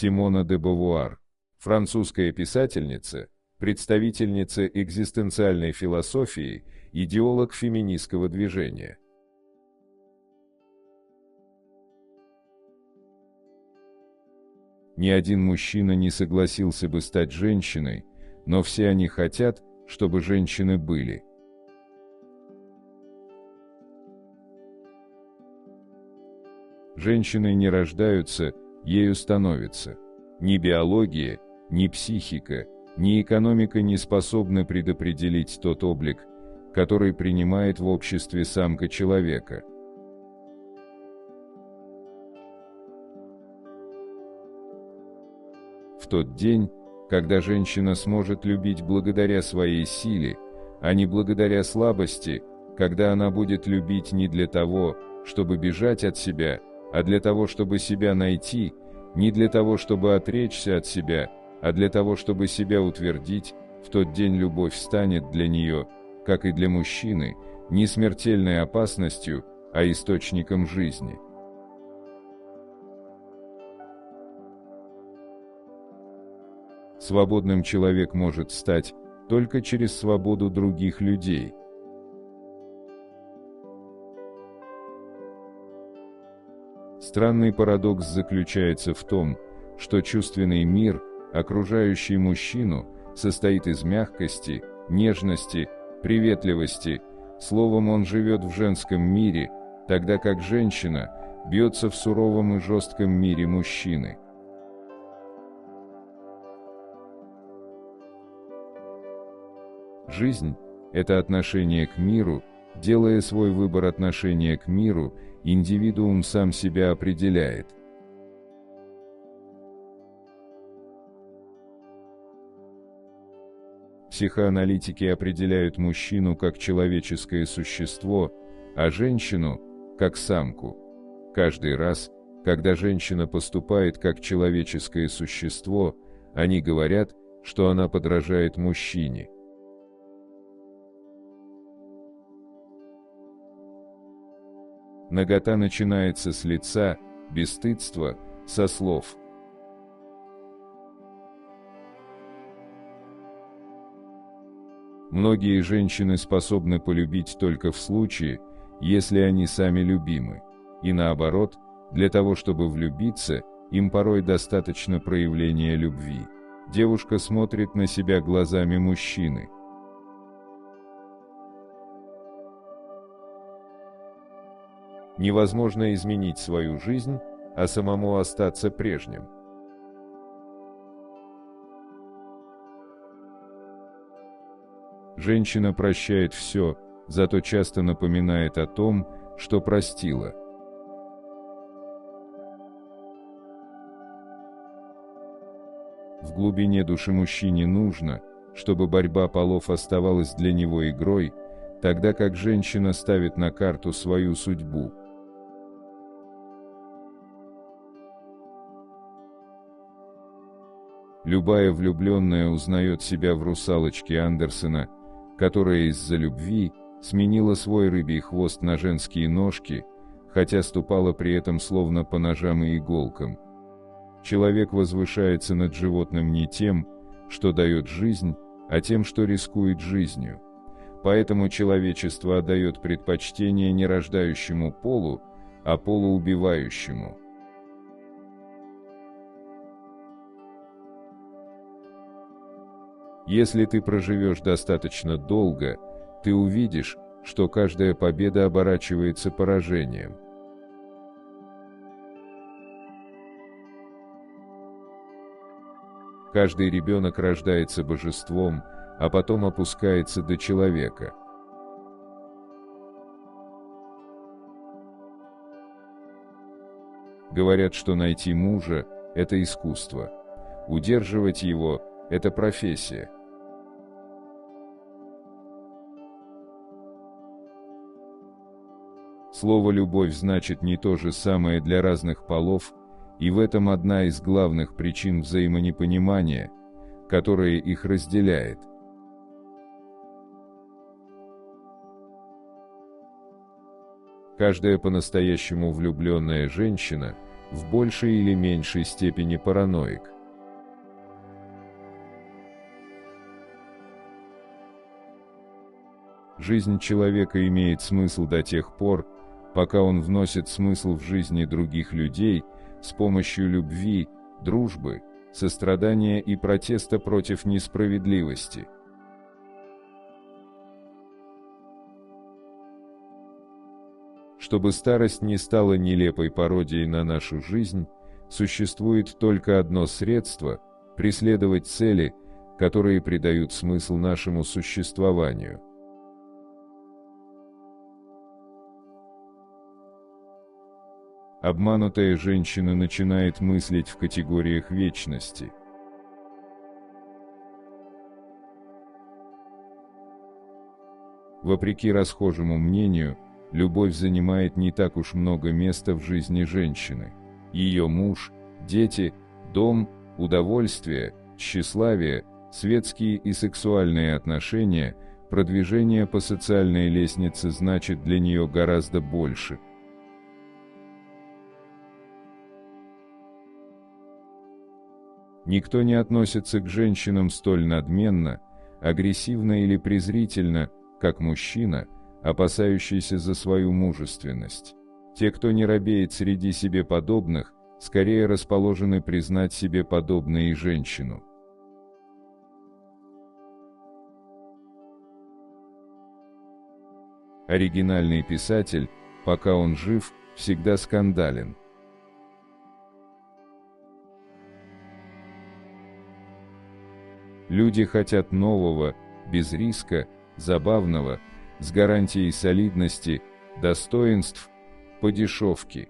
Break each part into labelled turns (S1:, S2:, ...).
S1: Симона де Бовуар, французская писательница, представительница экзистенциальной философии, идеолог феминистского движения. Ни один мужчина не согласился бы стать женщиной, но все они хотят, чтобы женщины были. Женщины не рождаются, ею становятся. Ни биология, ни психика, ни экономика не способны предопределить тот облик, который принимает в обществе самка человека. В тот день, когда женщина сможет любить благодаря своей силе, а не благодаря слабости, когда она будет любить не для того, чтобы бежать от себя, а для того, чтобы себя найти, не для того, чтобы отречься от себя, а для того, чтобы себя утвердить, в тот день любовь станет для нее, как и для мужчины, не смертельной опасностью, а источником жизни. Свободным человек может стать только через свободу других людей. Странный парадокс заключается в том, что чувственный мир, окружающий мужчину, состоит из мягкости, нежности, приветливости, словом, он живет в женском мире, тогда как женщина бьется в суровом и жестком мире мужчины. Жизнь – это отношение к миру, делая свой выбор отношения к миру, индивидуум сам себя определяет. Психоаналитики определяют мужчину как человеческое существо, а женщину – как самку. Каждый раз, когда женщина поступает как человеческое существо, они говорят, что она подражает мужчине. Нагота начинается с лица, бесстыдство – со слов. Многие женщины способны полюбить только в случае, если они сами любимы. И наоборот, для того, чтобы влюбиться, им порой достаточно проявления любви. Девушка смотрит на себя глазами мужчины. Невозможно изменить свою жизнь, а самому остаться прежним. Женщина прощает все, зато часто напоминает о том, что простила. В глубине души мужчине нужно, чтобы борьба полов оставалась для него игрой, тогда как женщина ставит на карту свою судьбу. Любая влюбленная узнает себя в русалочке Андерсена, которая из-за любви сменила свой рыбий хвост на женские ножки, хотя ступала при этом словно по ножам и иголкам. Человек возвышается над животным не тем, что дает жизнь, а тем, что рискует жизнью. Поэтому человечество отдает предпочтение не рождающему полу, а полуубивающему. Если ты проживешь достаточно долго, ты увидишь, что каждая победа оборачивается поражением. Каждый ребенок рождается божеством, а потом опускается до человека. Говорят, что найти мужа – это искусство. Удерживать его – это профессия. Слово «любовь» значит не то же самое для разных полов, и в этом одна из главных причин взаимонепонимания, которая их разделяет. Каждая по-настоящему влюбленная женщина в большей или меньшей степени параноик. Жизнь человека имеет смысл до тех пор, пока он вносит смысл в жизни других людей с помощью любви, дружбы, сострадания и протеста против несправедливости. Чтобы старость не стала нелепой пародией на нашу жизнь, существует только одно средство – преследовать цели, которые придают смысл нашему существованию. Обманутая женщина начинает мыслить в категориях вечности. Вопреки расхожему мнению, любовь занимает не так уж много места в жизни женщины. Ее муж, дети, дом, удовольствие, тщеславие, светские и сексуальные отношения, продвижение по социальной лестнице значит для нее гораздо больше. Никто не относится к женщинам столь надменно, агрессивно или презрительно, как мужчина, опасающийся за свою мужественность. Те, кто не робеет среди себе подобных, скорее расположены признать себе подобной и женщину. Оригинальный писатель, пока он жив, всегда скандален. Люди хотят нового, без риска, забавного, с гарантией солидности, достоинств, по дешевке.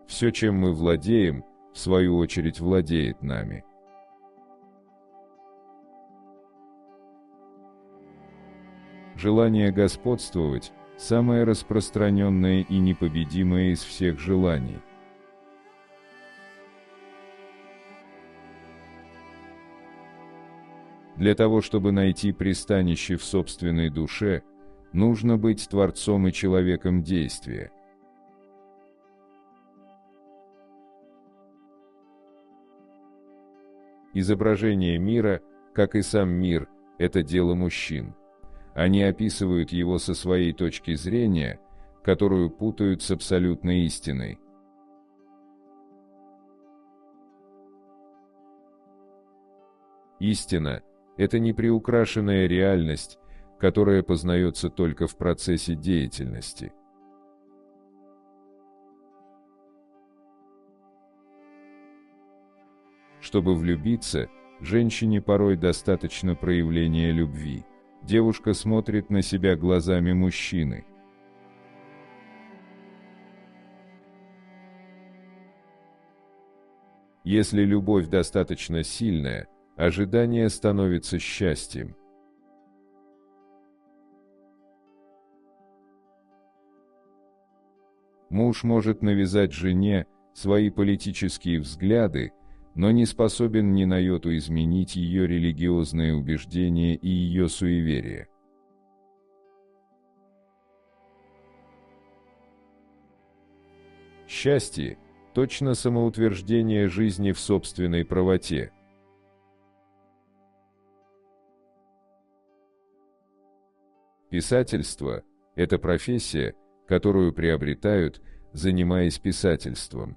S1: Все, чем мы владеем, в свою очередь владеет нами. Желание господствовать – самое распространенное и непобедимое из всех желаний. Для того, чтобы найти пристанище в собственной душе, нужно быть творцом и человеком действия. Изображение мира, как и сам мир, это дело мужчин. Они описывают его со своей точки зрения, которую путают с абсолютной истиной. Истина – это неприукрашенная реальность, которая познается только в процессе деятельности. Чтобы влюбиться, женщине порой достаточно проявления любви. Девушка смотрит на себя глазами мужчины. Если любовь достаточно сильная, ожидание становится счастьем. Муж может навязать жене свои политические взгляды, но не способен ни на йоту изменить ее религиозные убеждения и ее суеверия. Счастье – точно самоутверждение жизни в собственной правоте. Писательство – это профессия, которую приобретают, занимаясь писательством.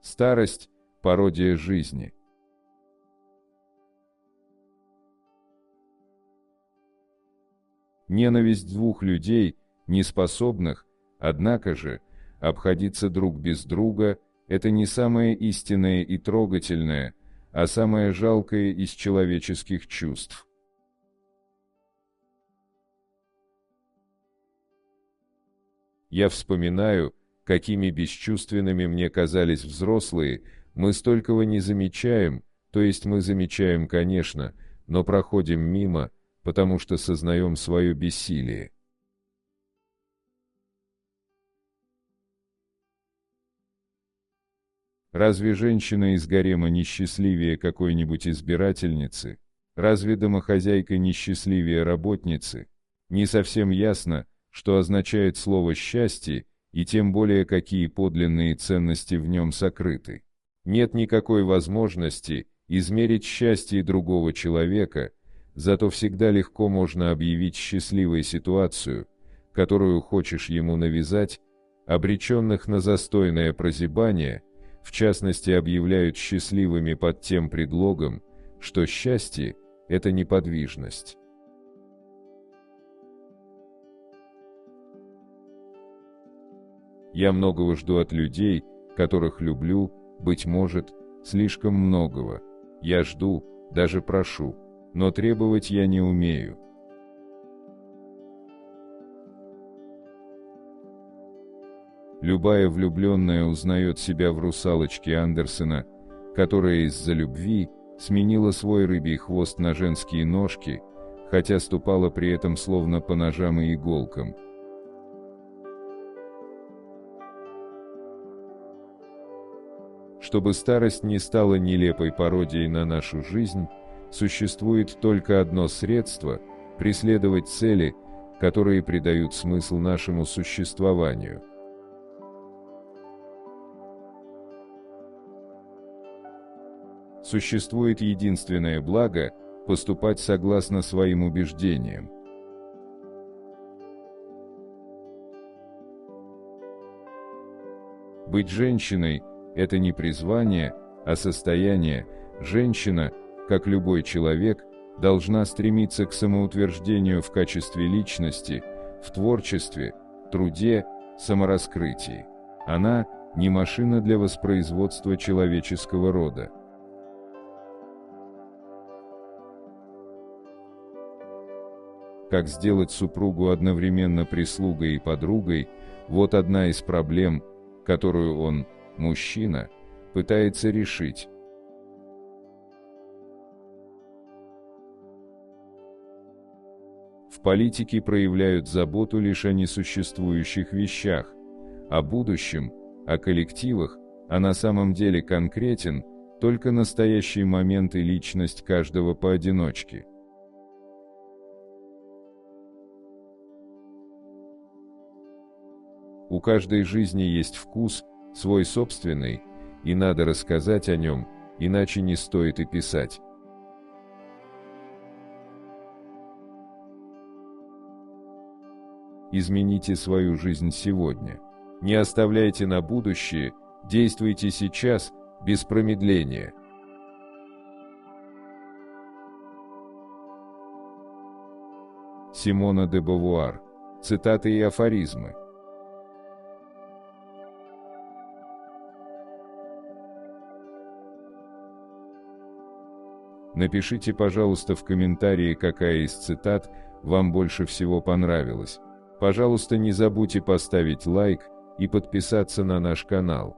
S1: Старость – пародия жизни. Ненависть двух людей, неспособных, однако же, обходиться друг без друга – это не самое истинное и трогательное, а самое жалкое из человеческих чувств. Я вспоминаю, какими бесчувственными мне казались взрослые, мы столького не замечаем, то есть мы замечаем, конечно, но проходим мимо, потому что сознаем свое бессилие. Разве женщина из гарема несчастливее какой-нибудь избирательницы? Разве домохозяйка не счастливее работницы? Не совсем ясно, что означает слово «счастье», и тем более какие подлинные ценности в нем сокрыты. Нет никакой возможности измерить счастье другого человека, зато всегда легко можно объявить счастливой ситуацию, которую хочешь ему навязать. Обреченных на застойное прозябание, в частности, объявляют счастливыми под тем предлогом, что счастье – это неподвижность. Я многого жду от людей, которых люблю, быть может, слишком многого. Я жду, даже прошу, но требовать я не умею. Любая влюбленная узнает себя в русалочке Андерсена, которая из-за любви сменила свой рыбий хвост на женские ножки, хотя ступала при этом словно по ножам и иголкам. Чтобы старость не стала нелепой пародией на нашу жизнь, существует только одно средство – преследовать цели, которые придают смысл нашему существованию. Существует единственное благо – поступать согласно своим убеждениям. Быть женщиной – это не призвание, а состояние. Женщина, как любой человек, должна стремиться к самоутверждению в качестве личности, в творчестве, труде, самораскрытии. Она – не машина для воспроизводства человеческого рода. Как сделать супругу одновременно прислугой и подругой – вот одна из проблем, которую он, мужчина, пытается решить. В политике проявляют заботу лишь о несуществующих вещах, о будущем, о коллективах, а на самом деле конкретен только настоящий момент и личность каждого поодиночке. У каждой жизни есть вкус, свой собственный, и надо рассказать о нем, иначе не стоит и писать. Измените свою жизнь сегодня. Не оставляйте на будущее, действуйте сейчас, без промедления. Симона де Бовуар. Цитаты и афоризмы. Напишите, пожалуйста, в комментарии, какая из цитат вам больше всего понравилась. Пожалуйста, не забудьте поставить лайк и подписаться на наш канал.